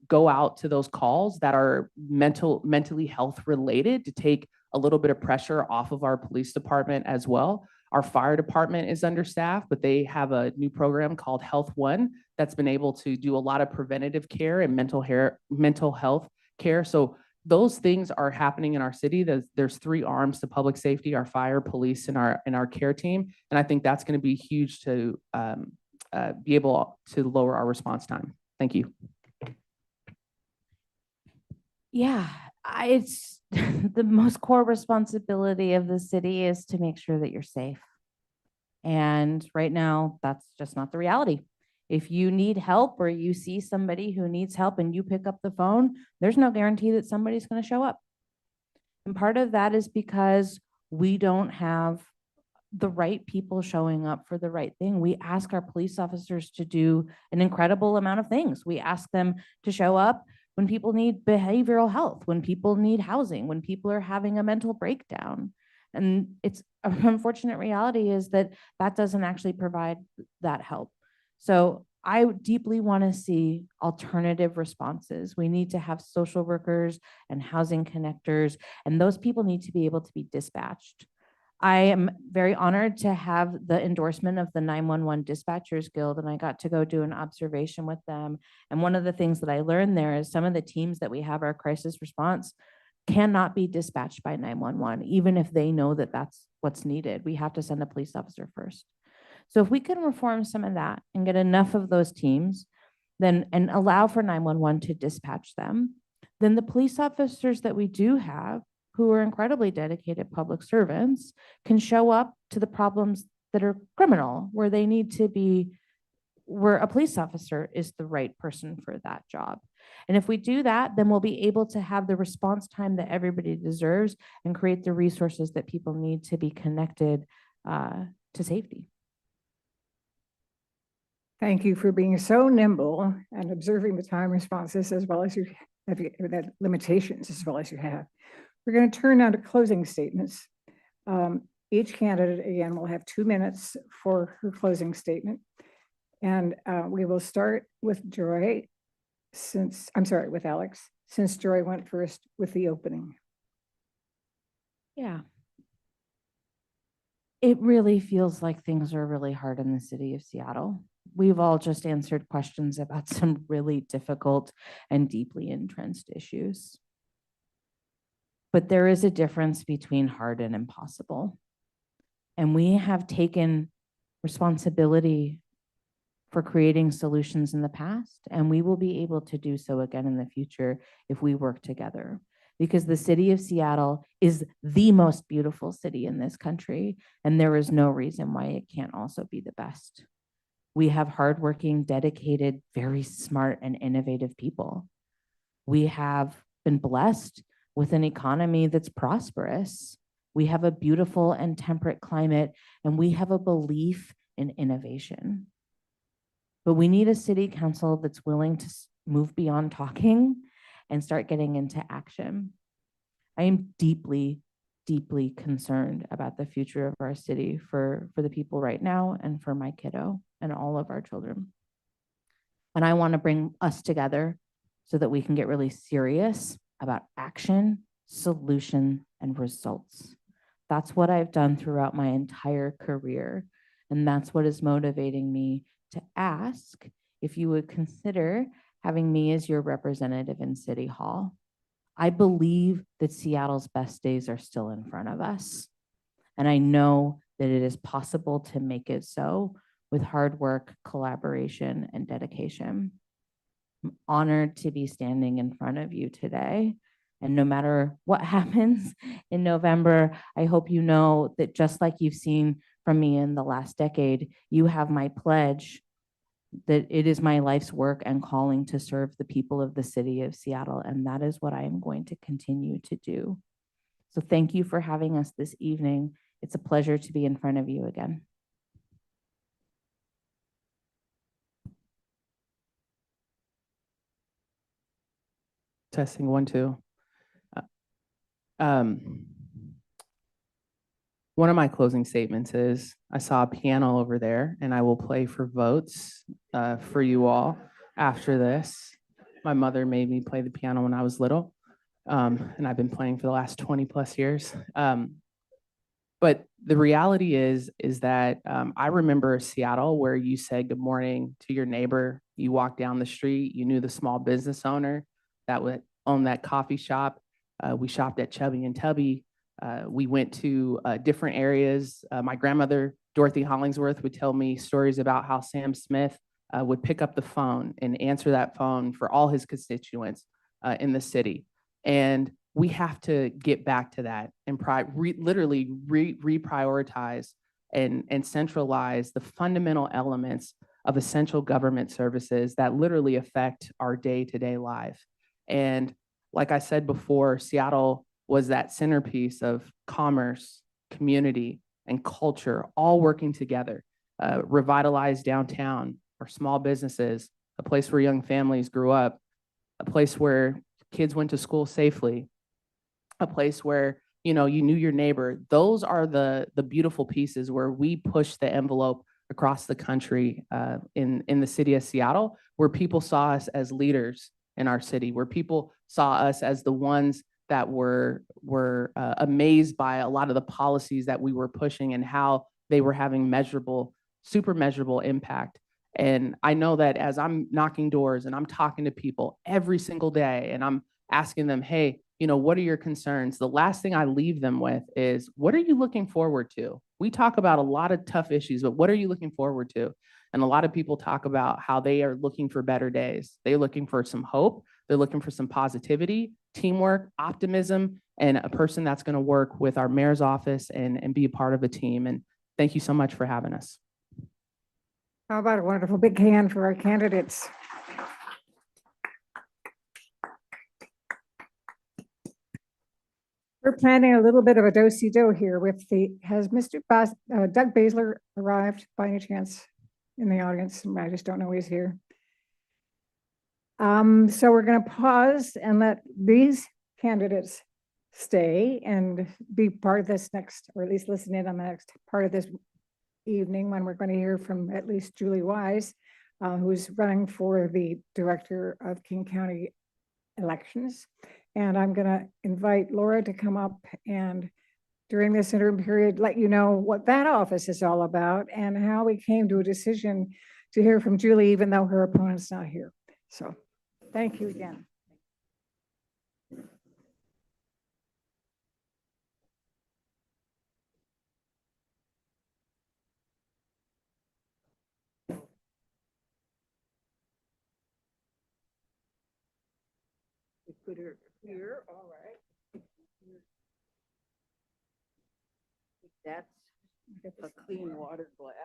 go out to those calls that are mentally health related, to take a little bit of pressure off of our police department as well. Our fire department is understaffed, but they have a new program called Health One that's been able to do a lot of preventative care and mental health care. So those things are happening in our city. There's three arms to public safety: our fire, police, and our care team. And I think that's going to be huge to be able to lower our response time. Thank you. Yeah, it's the most core responsibility of the city is to make sure that you're safe. And right now, that's just not the reality. If you need help or you see somebody who needs help and you pick up the phone, there's no guarantee that somebody's going to show up. And part of that is because we don't have the right people showing up for the right thing. We ask our police officers to do an incredible amount of things. We ask them to show up when people need behavioral health, when people need housing, when people are having a mental breakdown. And it's an unfortunate reality is that doesn't actually provide that help. So I deeply want to see alternative responses. We need to have social workers and housing connectors, and those people need to be able to be dispatched. I am very honored to have the endorsement of the 911 Dispatchers Guild, and I got to go do an observation with them. And one of the things that I learned there is some of the teams that we have, our crisis response, cannot be dispatched by 911, even if they know that that's what's needed. We have to send a police officer first. So if we can reform some of that and get enough of those teams, then and allow for 911 to dispatch them, then the police officers that we do have, who are incredibly dedicated public servants, can show up to the problems that are criminal, where they need to be, where a police officer is the right person for that job. And if we do that, then we'll be able to have the response time that everybody deserves and create the resources that people need to be connected to safety. Thank you for being so nimble and observing the time responses as well as you have, the limitations as well as you have. We're going to turn now to closing statements. Each candidate, again, will have 2 minutes for her closing statement. And we will start with Joy, with Alex, since Joy went first with the opening. Yeah. It really feels like things are really hard in the city of Seattle. We've all just answered questions about some really difficult and deeply entrenched issues. But there is a difference between hard and impossible. And we have taken responsibility for creating solutions in the past, and we will be able to do so again in the future if we work together. Because the city of Seattle is the most beautiful city in this country, and there is no reason why it can't also be the best. We have hardworking, dedicated, very smart and innovative people. We have been blessed with an economy that's prosperous. We have a beautiful and temperate climate, and we have a belief in innovation. But we need a city council that's willing to move beyond talking and start getting into action. I am deeply, deeply concerned about the future of our city for the people right now and for my kiddo and all of our children. And I want to bring us together so that we can get really serious about action, solution, and results. That's what I've done throughout my entire career. And that's what is motivating me to ask if you would consider having me as your representative in City Hall. I believe that Seattle's best days are still in front of us. And I know that it is possible to make it so with hard work, collaboration, and dedication. I'm honored to be standing in front of you today. And no matter what happens in November, I hope you know that just like you've seen from me in the last decade, you have my pledge that it is my life's work and calling to serve the people of the city of Seattle. And that is what I am going to continue to do. So thank you for having us this evening. It's a pleasure to be in front of you again. Testing 1, 2. One of my closing statements is I saw a piano over there, and I will play for votes for you all after this. My mother made me play the piano when I was little, and I've been playing for the last 20 plus years. But the reality is that I remember Seattle where you said good morning to your neighbor. You walked down the street, you knew the small business owner that would own that coffee shop. We shopped at Chubby and Tubby. We went to different areas. My grandmother, Dorothy Hollingsworth, would tell me stories about how Sam Smith would pick up the phone and answer that phone for all his constituents in the city. And we have to get back to that and literally reprioritize and centralize the fundamental elements of essential government services that literally affect our day-to-day life. And like I said before, Seattle was that centerpiece of commerce, community, and culture all working together. Revitalized downtown, our small businesses, a place where young families grew up, a place where kids went to school safely, a place where you knew your neighbor. Those are the beautiful pieces where we push the envelope across the country in the city of Seattle, where people saw us as leaders in our city, where people saw us as the ones that were amazed by a lot of the policies that we were pushing and how they were having super measurable impact. And I know that as I'm knocking doors and I'm talking to people every single day and I'm asking them, hey, what are your concerns? The last thing I leave them with is, what are you looking forward to? We talk about a lot of tough issues, but what are you looking forward to? And a lot of people talk about how they are looking for better days. They're looking for some hope. They're looking for some positivity, teamwork, optimism, and a person that's going to work with our mayor's office and be a part of a team. And Thank you so much for having us. How about a wonderful big hand for our candidates? We're planning a little bit of a do-si-do here with has Doug Basler arrived by any chance in the audience? I just don't know he's here. So we're going to pause and let these candidates stay and be part of this next, or at least listen in on the next part of this evening when we're going to hear from at least Julie Wise, who's running for the director of King County elections. And I'm going to invite Laura to come up and during this interim period, let you know what that office is all about and how we came to a decision to hear from Julie, even though her opponent's not here. So thank you again. Put her here, all right. That's a clean water glass.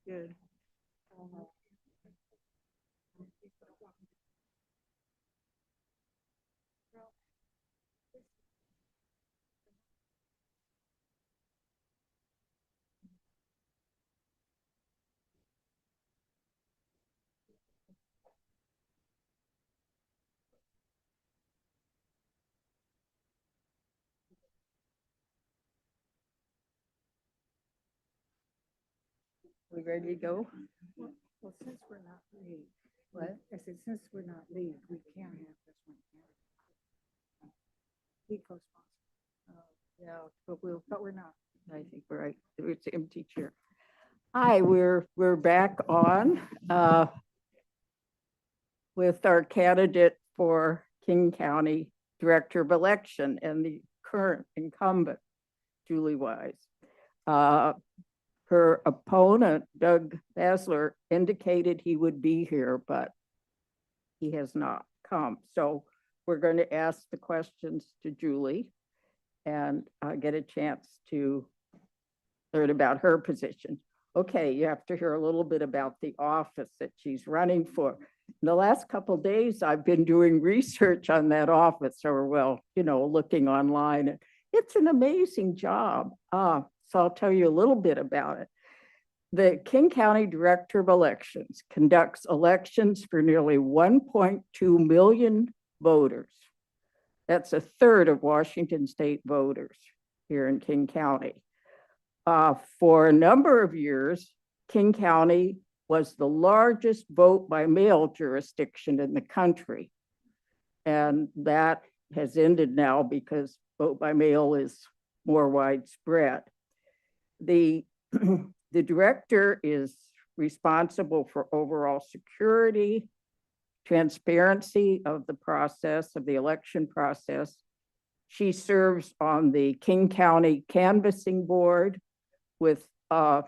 Good. We ready to go? Well, since we're not league, What? I said, since we're not league, we can't have this one. He co-sponsored, Yeah, but we're not. I think we're right. It's an empty chair. Hi, we're back on with our candidate for King County Director of Election and the current incumbent, Julie Wise. Her opponent, Doug Basler, indicated he would be here, but he has not come. So we're going to ask the questions to Julie and get a chance to learn about her position. Okay, you have to hear a little bit about the office that she's running for. In the last couple of days, I've been doing research on that office, or well, looking online. It's an amazing job. So I'll tell you a little bit about it. The King County Director of Elections conducts elections for nearly 1.2 million voters. That's a third of Washington state voters here in King County. For a number of years, King County was the largest vote by mail jurisdiction in the country. And that has ended now because vote by mail is more widespread. The director is responsible for overall security, transparency of the process, of the election process. She serves on the King County Canvassing Board with other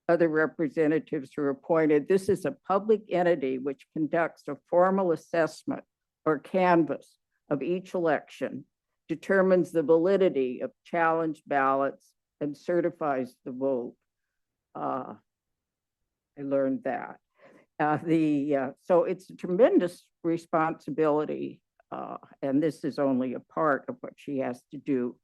representatives who are appointed. This is a public entity which conducts a formal assessment or canvass of each election, determines the validity of challenge ballots, and certifies the vote. I learned that. So it's a tremendous responsibility, and this is only a part of what she has to do.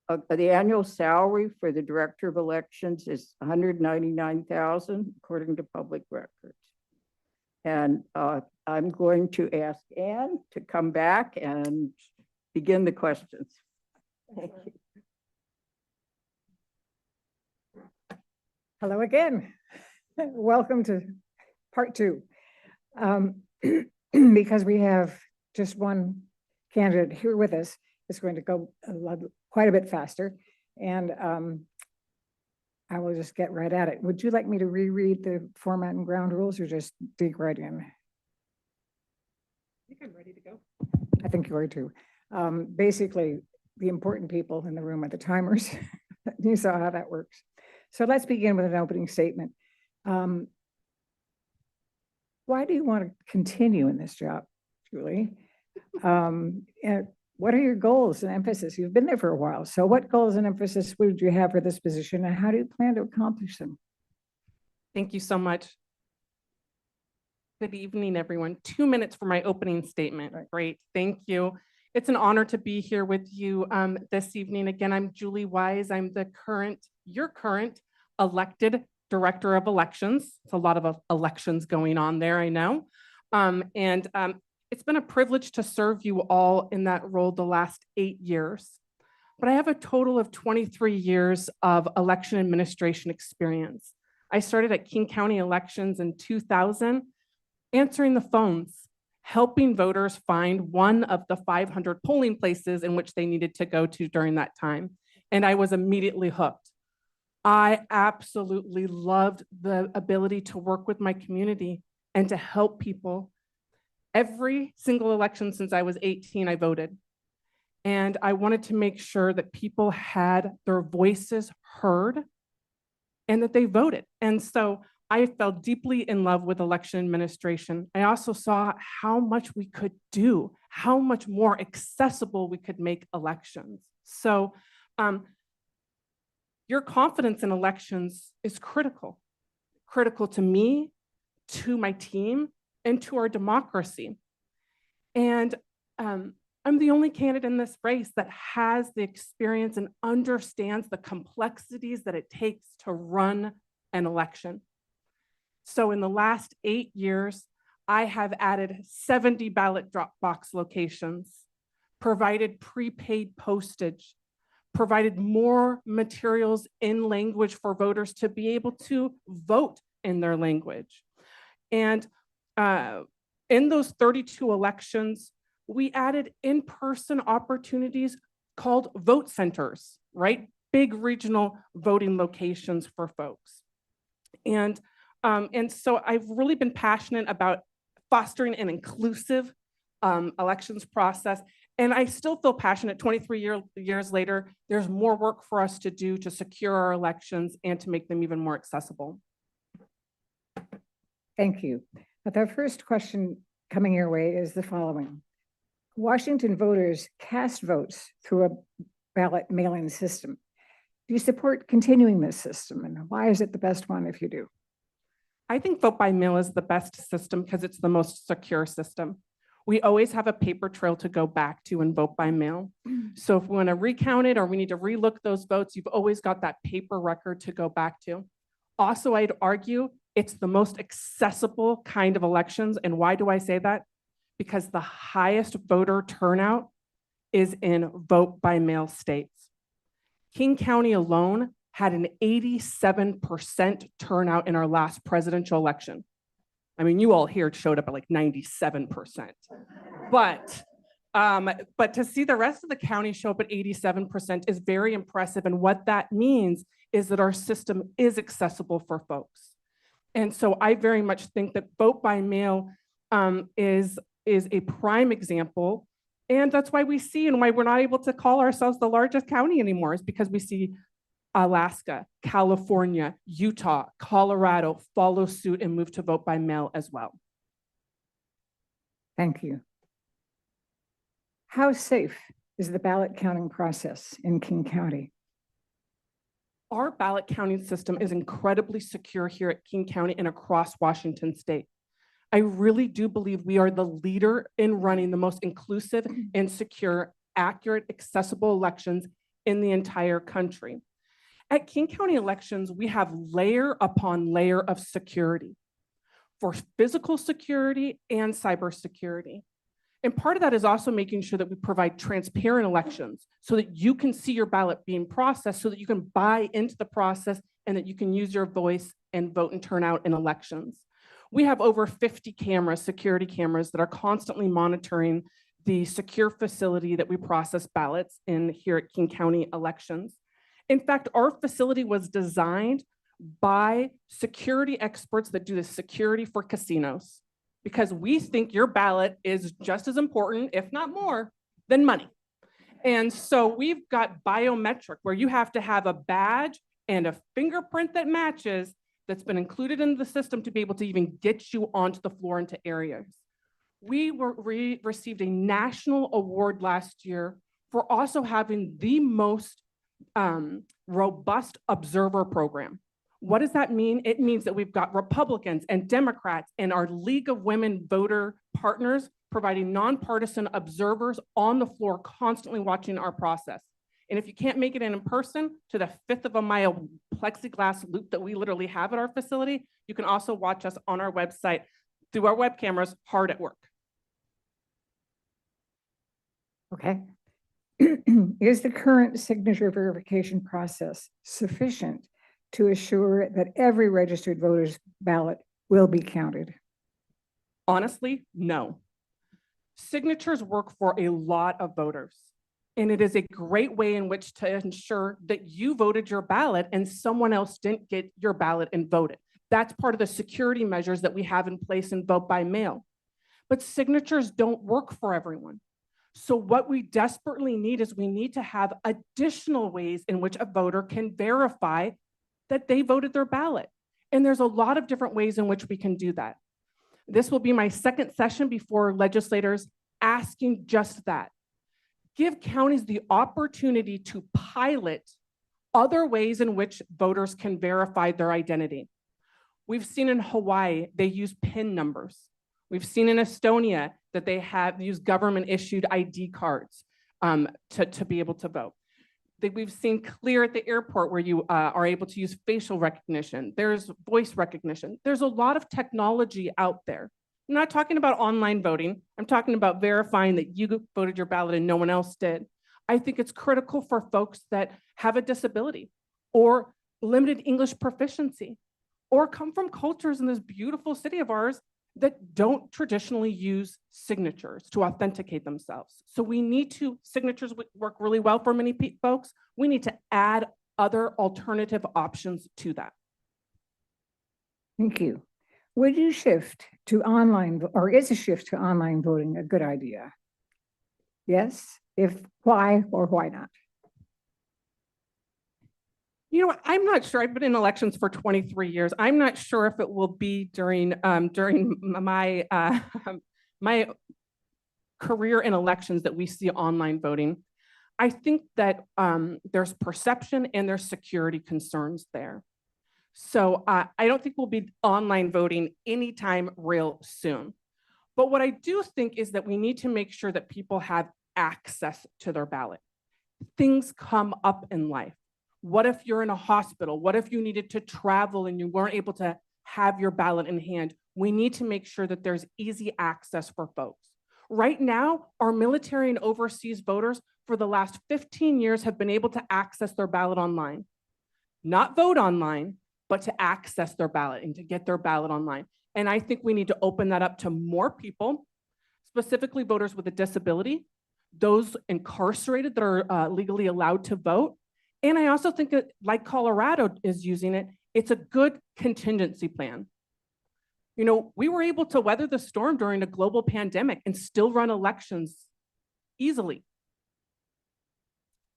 The annual salary for the Director of Elections is $199,000 according to public records. And I'm going to ask Anne to come back and begin the questions. Thank you. Hello again. Welcome to part two. Because we have just one candidate here with us, it's going to go quite a bit faster. And I will just get right at it. Would you like me to reread the format and ground rules or just dig right in? I think I'm ready to go. I think you are too. Basically, the important people in the room are the timers. You saw how that works. So let's begin with an opening statement. Why do you want to continue in this job, Julie? And what are your goals and emphasis? You've been there for a while. So what goals and emphasis would you have for this position, and how do you plan to accomplish them? Thank you so much. Good evening, everyone. 2 minutes for my opening statement. Right. Great, thank you. It's an honor to be here with you this evening. Again, I'm Julie Wise. I'm your current elected Director of Elections. It's a lot of elections going on there, I know. It's been a privilege to serve you all in that role the last 8 years. But I have a total of 23 years of election administration experience. I started at King County Elections in 2000, answering the phones, helping voters find one of the 500 polling places in which they needed to go to during that time. And I was immediately hooked. I absolutely loved the ability to work with my community and to help people. Every single election since I was 18, I voted. And I wanted to make sure that people had their voices heard and that they voted. And so I fell deeply in love with election administration. I also saw how much we could do, how much more accessible we could make elections. So your confidence in elections is critical to me, to my team, and to our democracy. And I'm the only candidate in this race that has the experience and understands the complexities that it takes to run an election. So in the last 8 years, I have added 70 ballot drop box locations, provided prepaid postage, provided more materials in language for voters to be able to vote in their language. And in those 32 elections, we added in-person opportunities called vote centers, right? Big regional voting locations for folks. And so I've really been passionate about fostering an inclusive elections process. And I still feel passionate 23 years later. There's more work for us to do to secure our elections and to make them even more accessible. Thank you. But the first question coming your way is the following. Washington voters cast votes through a ballot mailing system. Do you support continuing this system, and why is it the best one if you do? I think vote by mail is the best system because it's the most secure system. We always have a paper trail to go back to and vote by mail. So if we want to recount it or we need to relook those votes, you've always got that paper record to go back to. Also, I'd argue it's the most accessible kind of elections. And why do I say that? Because the highest voter turnout is in vote by mail states. King County alone had an 87% turnout in our last presidential election. I mean, you all here showed up at like 97%. But to see the rest of the county show up at 87% is very impressive. And what that means is that our system is accessible for folks. And so I very much think that vote by mail is a prime example. And that's why we see and why we're not able to call ourselves the largest county anymore, is because we see Alaska, California, Utah, Colorado follow suit and move to vote by mail as well. Thank you. How safe is the ballot counting process in King County? Our ballot counting system is incredibly secure here at King County and across Washington state. I really do believe we are the leader in running the most inclusive and secure, accurate, accessible elections in the entire country. At King County Elections, we have layer upon layer of security for physical security and cybersecurity. And part of that is also making sure that we provide transparent elections so that you can see your ballot being processed, so that you can buy into the process and that you can use your voice and vote and turn out in elections. We have over 50 cameras, security cameras, that are constantly monitoring the secure facility that we process ballots in here at King County Elections. In fact, our facility was designed by security experts that do the security for casinos, because we think your ballot is just as important, if not more, than money. And so we've got biometric, where you have to have a badge and a fingerprint that matches that's been included in the system to be able to even get you onto the floor into areas. We received a national award last year for also having the most robust observer program. What does that mean? It means that we've got Republicans and Democrats and our League of Women voter partners providing nonpartisan observers on the floor, constantly watching our process. And if you can't make it in person to the 1/5 of a mile plexiglass loop that we literally have at our facility, you can also watch us on our website through our web cameras, hard at work. Okay. Is the current signature verification process sufficient to assure that every registered voter's ballot will be counted? Honestly, no. Signatures work for a lot of voters, and it is a great way in which to ensure that you voted your ballot and someone else didn't get your ballot and voted. That's part of the security measures that we have in place in vote by mail. But signatures don't work for everyone. So what we desperately need is we need to have additional ways in which a voter can verify that they voted their ballot. And there's a lot of different ways in which we can do that. This will be my second session before legislators asking just that. Give counties the opportunity to pilot other ways in which voters can verify their identity. We've seen in Hawaii, they use PIN numbers. We've seen in Estonia that they have used government issued ID cards to be able to vote. We've seen clear at the airport where you are able to use facial recognition. There's voice recognition. There's a lot of technology out there. I'm not talking about online voting. I'm talking about verifying that you voted your ballot and no one else did. I think it's critical for folks that have a disability or limited English proficiency or come from cultures in this beautiful city of ours that don't traditionally use signatures to authenticate themselves. So we need to, signatures work really well for many folks. We need to add other alternative options to that. Thank you. Would you shift to online, or is a shift to online voting a good idea? Yes? If why or why not? You know, I'm not sure. I've been in elections for 23 years. I'm not sure if it will be during my my career in elections that we see online voting. I think that there's perception and there's security concerns there. So I don't think we'll be online voting anytime real soon. But what I do think is that we need to make sure that people have access to their ballot. Things come up in life. What if you're in a hospital? What if you needed to travel and you weren't able to have your ballot in hand? We need to make sure that there's easy access for folks. Right now, our military and overseas voters for the last 15 years have been able to access their ballot online. Not vote online, but to access their ballot and to get their ballot online. And I think we need to open that up to more people, specifically voters with a disability, those incarcerated that are legally allowed to vote. And I also think that, like Colorado is using it, it's a good contingency plan. You know, we were able to weather the storm during a global pandemic and still run elections easily.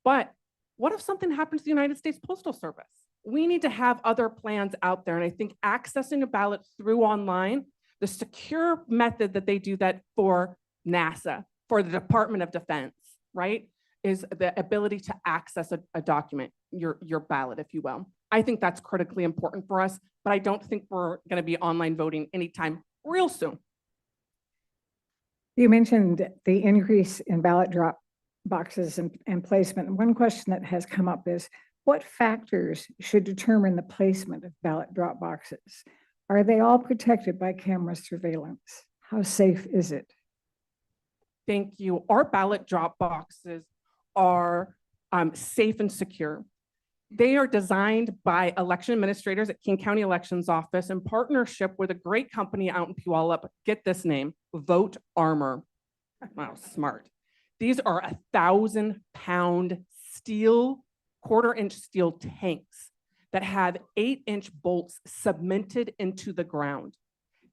But what if something happens to the United States Postal Service? We need to have other plans out there. And I think accessing a ballot through online, the secure method that they do that for NASA, for the Department of Defense, right, is the ability to access a document, your ballot, if you will. I think that's critically important for us, but I don't think we're going to be online voting anytime real soon. You mentioned the increase in ballot drop boxes and placement. And one question that has come up is, what factors should determine the placement of ballot drop boxes? Are they all protected by camera surveillance? How safe is it? Thank you. Our ballot drop boxes are safe and secure. They are designed by election administrators at King County Elections Office in partnership with a great company out in Puyallup. Get this name, Vote Armor. Wow, smart. These are 1,000-pound steel, quarter-inch steel tanks that have 8-inch bolts cemented into the ground.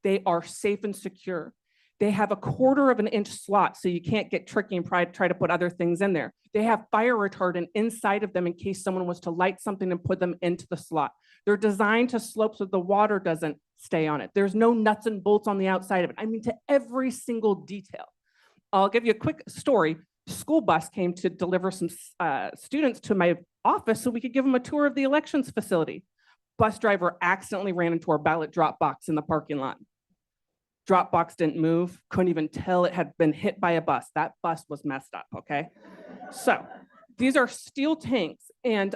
They are safe and secure. They have a 1/4 of an inch slot, so you can't get tricky and try to put other things in there. They have fire retardant inside of them in case someone was to light something and put them into the slot. They're designed to slope so the water doesn't stay on it. There's no nuts and bolts on the outside of it. I mean, to every single detail. I'll give you a quick story. The school bus came to deliver some students to my office so we could give them a tour of the elections facility. Bus driver accidentally ran into our ballot drop box in the parking lot. Drop box didn't move, couldn't even tell it had been hit by a bus. That bus was messed up, okay? So these are steel tanks, and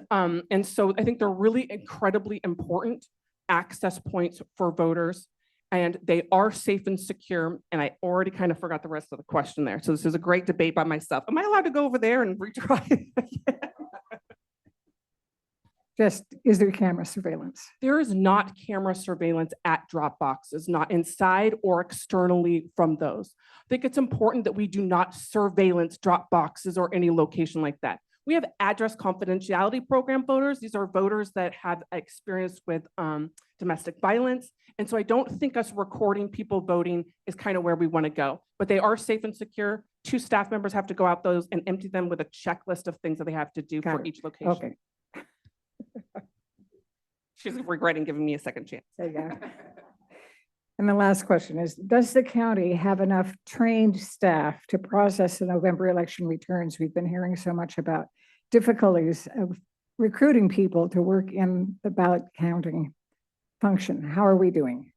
so I think they're really incredibly important access points for voters, and they are safe and secure, and I already kind of forgot the rest of the question there. So this is a great debate by myself. Am I allowed to go over there and retry? Just, is there camera surveillance? There is not camera surveillance at drop boxes, not inside or externally from those. I think it's important that we do not surveillance drop boxes or any location like that. We have address confidentiality program voters. These are voters that have experience with domestic violence. And so I don't think us recording people voting is kind of where we want to go, but they are safe and secure. 2 staff members have to go out those and empty them with a checklist of things that they have to do Got for it. each location. Okay, She's regretting giving me a second chance. there you go. And the last question is, does the county have enough trained staff to process the November election returns? We've been hearing so much about difficulties of recruiting people to work in the ballot counting function. How are we doing?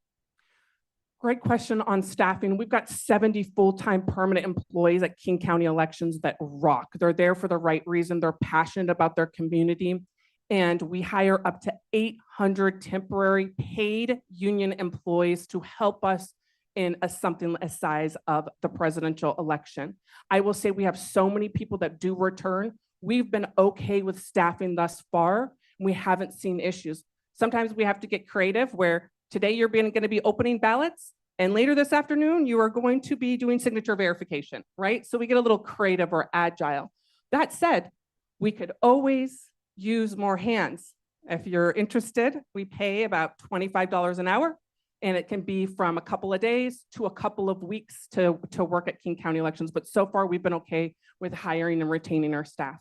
Great question on staffing. We've got 70 full-time permanent employees at King County Elections that rock. They're there for the right reason. They're passionate about their community. And we hire up to 800 temporary paid union employees to help us in something a size of the presidential election. I will say we have so many people that do return. We've been okay with staffing thus far. We haven't seen issues. Sometimes we have to get creative where today you're going to be opening ballots and later this afternoon you are going to be doing signature verification, right? So we get a little creative or agile. That said, we could always use more hands. If you're interested, we pay about $25 an hour, and it can be from a couple of days to a couple of weeks to work at King County Elections. But so far, we've been okay with hiring and retaining our staff.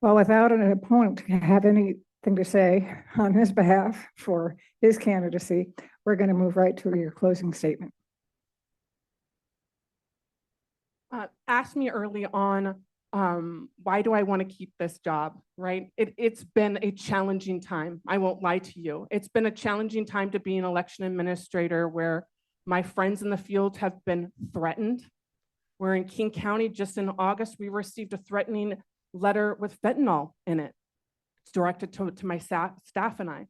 Well, without an opponent to have anything to say on his behalf for his candidacy, we're going to move right to your closing statement. Asked me early on, why do I want to keep this job, right? It's been a challenging time. I won't lie to you. It's been a challenging time to be an election administrator where my friends in the field have been threatened. We're in King County, just in August, we received a threatening letter with fentanyl in it. It's directed to my staff and I.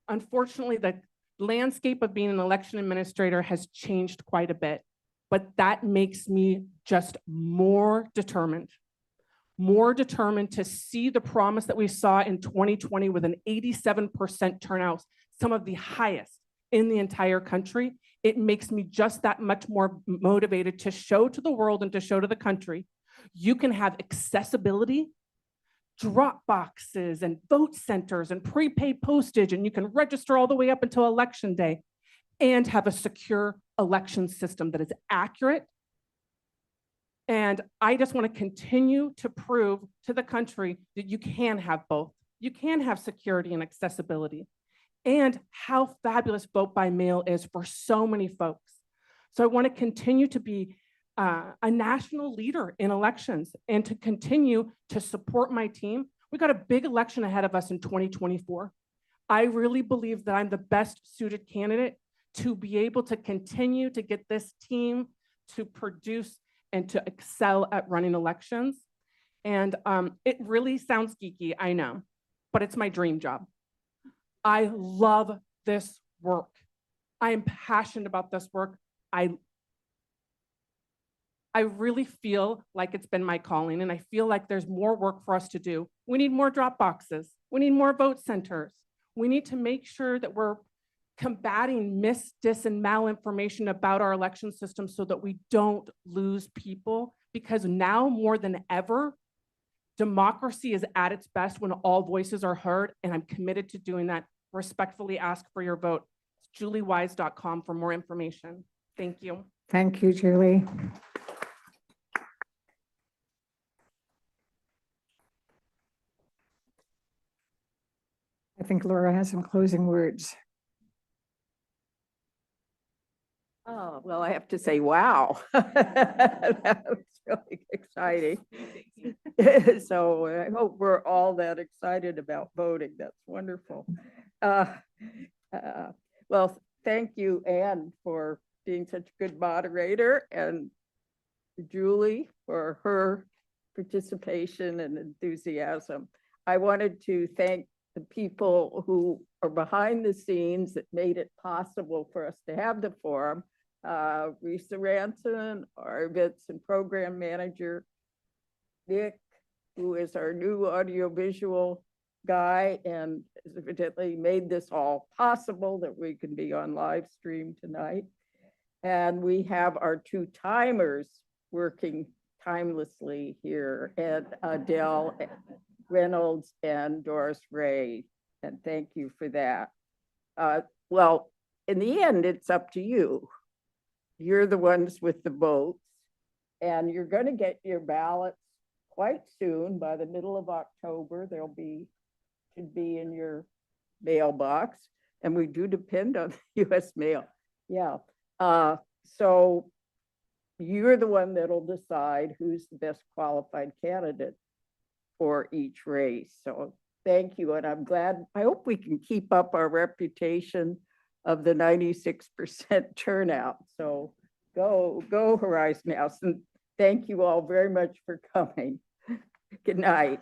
Unfortunately, the landscape of being an election administrator has changed quite a bit, but that makes me just more determined to see the promise that we saw in 2020 with an 87% turnout, some of the highest in the entire country. It makes me just that much more motivated to show to the world and to show to the country, you can have accessibility, drop boxes and vote centers and prepaid postage, and you can register all the way up until election day and have a secure election system that is accurate. And I just want to continue to prove to the country that you can have both. You can have security and accessibility, and how fabulous vote by mail is for so many folks. So I want to continue to be a national leader in elections and to continue to support my team. We've got a big election ahead of us in 2024. I really believe that I'm the best suited candidate to be able to continue to get this team to produce and to excel at running elections. And it really sounds geeky, I know, but it's my dream job. I love this work. I am passionate about this work. I really feel like it's been my calling, and I feel like there's more work for us to do. We need more drop boxes. We need more vote centers. We need to make sure that we're combating mis, dis, and malinformation about our election system so that we don't lose people, because now more than ever, democracy is at its best when all voices are heard, and I'm committed to doing that. Respectfully ask for your vote. juliewise.com for more information. Thank you. Thank you, Julie. I think Laura has some closing words. Oh, well, I have to say, wow. That was really exciting. So I hope we're all that excited about voting. That's wonderful. Well, thank you, Anne, for being such a good moderator, and Julie for her participation and enthusiasm. I wanted to thank the people who are behind the scenes that made it possible for us to have the forum. Weese Ranson, our events and program manager, Nick, who is our new audiovisual guy and has evidently made this all possible that we can be on live stream tonight. And we have our two timers working timelessly here, and Adele Reynolds and Doris Ray, and thank you for that. Well, in the end, it's up to you. You're the ones with the votes, and you're going to get your ballots quite soon. By the middle of October, should be in your mailbox, and we do depend on the US mail. Yeah. So you're the one that'll decide who's the best qualified candidate for each race. So thank you. And I'm glad, I hope we can keep up our reputation of the 96% turnout. So go Horizon House. And thank you all very much for coming. Good night.